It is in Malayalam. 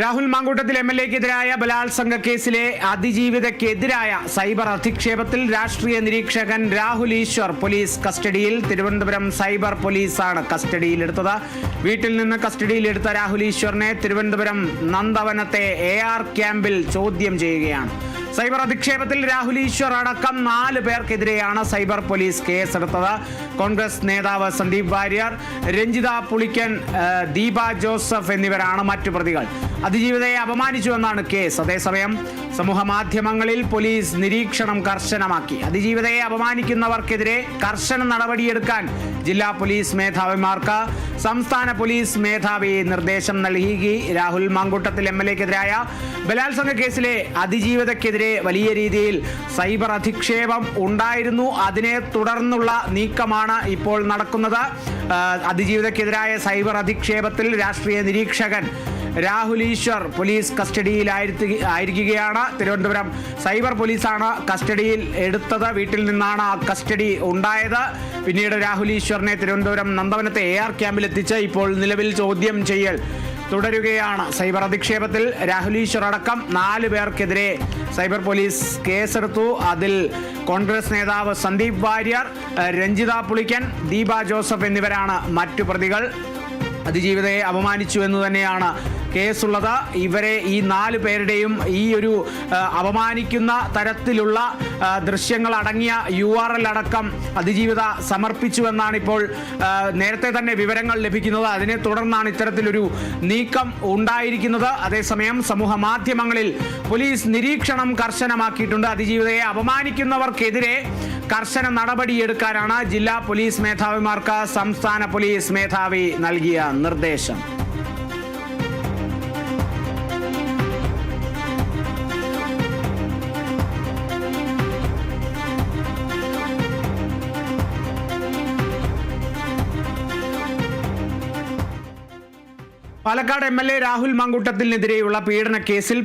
രാഹുൽ മാങ്കൂട്ടത്തിൽ എംഎൽഎക്കെതിരായ ബലാത്സംഗ കേസിലെ അതിജീവിതയ്ക്കെതിരായ സൈബർ അധിക്ഷേപത്തിൽ രാഷ്ട്രീയ നിരീക്ഷകൻ രാഹുൽ ഈശ്വർ പോലീസ് കസ്റ്റഡിയിൽ. തിരുവനന്തപുരം സൈബർ പോലീസാണ് കസ്റ്റഡിയിലെടുത്തത്. വീട്ടിൽ നിന്ന് കസ്റ്റഡിയിലെടുത്ത രാഹുൽ ഈശ്വറിനെ തിരുവനന്തപുരം നന്ദവനത്തെ AR ക്യാമ്പിൽ ചോദ്യം ചെയ്യുകയാണ്. സൈബർ അധിക്ഷേപത്തിൽ രാഹുൽ ഈശ്വർ അടക്കം 4 പേർക്കെതിരെയാണ് സൈബർ പോലീസ് കേസെടുത്തത്. കോൺഗ്രസ് നേതാവ് സന്ദീപ് വാര്യർ, രഞ്ജിത പുളിക്കൻ, ദീപ ജോസഫ് എന്നിവരാണ് മറ്റു പ്രതികൾ. അതിജീവിതയെ അപമാനിച്ചുവെന്നാണ് കേസ്. അതേസമയം സമൂഹ മാധ്യമങ്ങളിൽ പോലീസ് നിരീക്ഷണം കർശനമാക്കി. അതിജീവിതയെ അപമാനിക്കുന്നവർക്കെതിരെ കർശന നടപടിയെടുക്കാൻ ജില്ലാ പോലീസ് മേധാവിമാർക്ക് സംസ്ഥാന പോലീസ് മേധാവി നിർദ്ദേശം നൽകി. രാഹുൽ മാങ്കൂട്ടത്തിൽ എംഎൽഎക്കെതിരായ ബലാത്സംഗ കേസിലെ അതിജീവിതയ്ക്കെതിരെ വലിയ രീതിയിൽ സൈബർ അധിക്ഷേപം ഉണ്ടായിരുന്നു. അതിനെ തുടർന്നുള്ള നീക്കമാണ് ഇപ്പോൾ നടക്കുന്നത്. അതിജീവിതയ്ക്കെതിരായ സൈബർ അധിക്ഷേപത്തിൽ രാഷ്ട്രീയ നിരീക്ഷകൻ രാഹുൽ ഈശ്വർ പോലീസ് കസ്റ്റഡിയിലായിരിക്കുകയാണ്. തിരുവനന്തപുരം സൈബർ പോലീസാണ് കസ്റ്റഡിയിൽ എടുത്തത്. വീട്ടിൽ നിന്നാണ് ആ കസ്റ്റഡി ഉണ്ടായത്. പിന്നീട് രാഹുൽ ഈശ്വറിനെ തിരുവനന്തപുരം നന്ദവനത്തെ AR ക്യാമ്പിലെത്തിച്ച് ഇപ്പോൾ നിലവിൽ ചോദ്യം ചെയ്യൽ തുടരുകയാണ്. സൈബർ അധിക്ഷേപത്തിൽ രാഹുൽ ഈശ്വർ അടക്കം 4 പേർക്കെതിരെ സൈബർ പോലീസ് കേസെടുത്തു. അതിൽ കോൺഗ്രസ് നേതാവ് സന്ദീപ് വാര്യർ, രഞ്ജിത പുളിക്കൻ, ദീപ ജോസഫ് എന്നിവരാണ് മറ്റു പ്രതികൾ. അതിജീവിതയെ അപമാനിച്ചു എന്ന് തന്നെയാണ് കേസുള്ളത്. ഇവരെ ഈ 4 പേരുടെയും ഈ ഒരു അപമാനിക്കുന്ന തരത്തിലുള്ള ദൃശ്യങ്ങൾ അടങ്ങിയ URL അടക്കം അതിജീവിത സമർപ്പിച്ചുവെന്നാണ് ഇപ്പോൾ നേരത്തെ തന്നെ വിവരങ്ങൾ ലഭിക്കുന്നത്. അതിനെ തുടർന്നാണ് ഇത്തരത്തിലൊരു നീക്കം ഉണ്ടായിരിക്കുന്നത്. അതേസമയം സമൂഹ മാധ്യമങ്ങളിൽ പോലീസ് നിരീക്ഷണം കർശനമാക്കിയിട്ടുണ്ട്. അതിജീവിതയെ അപമാനിക്കുന്നവർക്കെതിരെ കർശന നടപടിയെടുക്കാനാണ് ജില്ലാ പോലീസ് മേധാവിമാർക്ക് സംസ്ഥാന പോലീസ് മേധാവി നൽകിയ നിർദ്ദേശം. പാലക്കാട് MLA രാഹുൽ മാങ്കൂട്ടത്തിനെതിരെയുള്ള പീഡന കേസിൽ